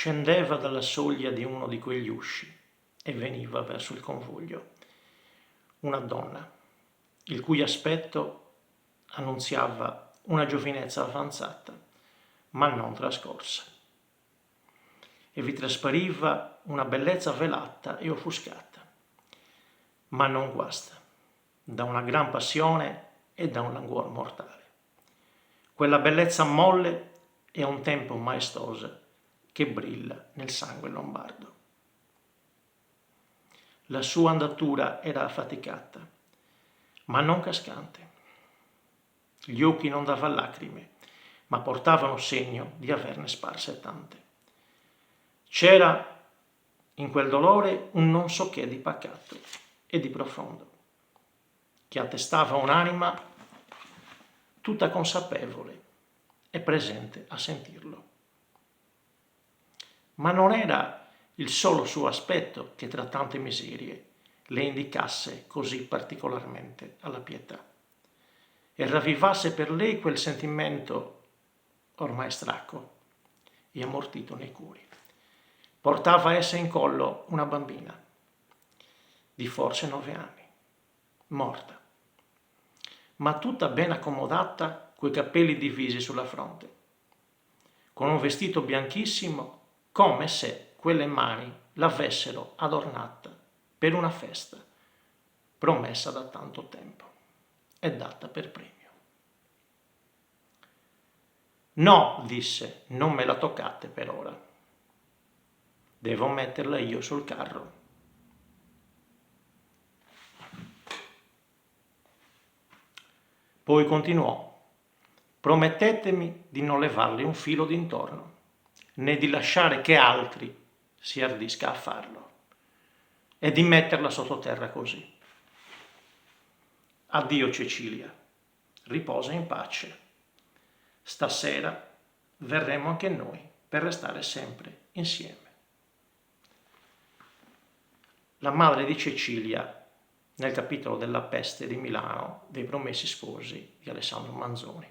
Scendeva dalla soglia di uno di quegli usci e veniva verso il convoglio. Una donna, il cui aspetto annunziava una giovinezza avanzata, ma non trascorsa. E vi traspariva una bellezza velata e offuscata, ma non guasta, da una gran passione e da un languor mortale. Quella bellezza molle e a un tempo maestosa che brilla nel sangue lombardo. La sua andatura era affaticata, ma non cascante. Gli occhi non davano lacrime, ma portavano segno di averne sparse tante. C'era in quel dolore un non so che di pacato e di profondo, che attestava un'anima tutta consapevole e presente a sentirlo. Ma non era il solo suo aspetto che tra tante miserie le indicasse così particolarmente alla pietà e ravvivasse per lei quel sentimento ormai stracco e ammortito nei cuori. Portava essa in collo una bambina di forse 9 anni, morta, ma tutta ben accomodata coi capelli divisi sulla fronte, con un vestito bianchissimo, come se quelle mani l'avessero adornata per una festa promessa da tanto tempo e data per premio. No, disse, non me la toccate per ora. Devo metterla io sul carro. Poi continuò, promettetemi di non levarle un filo d'intorno, né di lasciare che altri si ardisca a farlo, e di metterla sottoterra così. Addio Cecilia, riposa in pace. Stasera verremo anche noi per restare sempre insieme. La madre di Cecilia nel capitolo della peste di Milano dei Promessi Sposi di Alessandro Manzoni.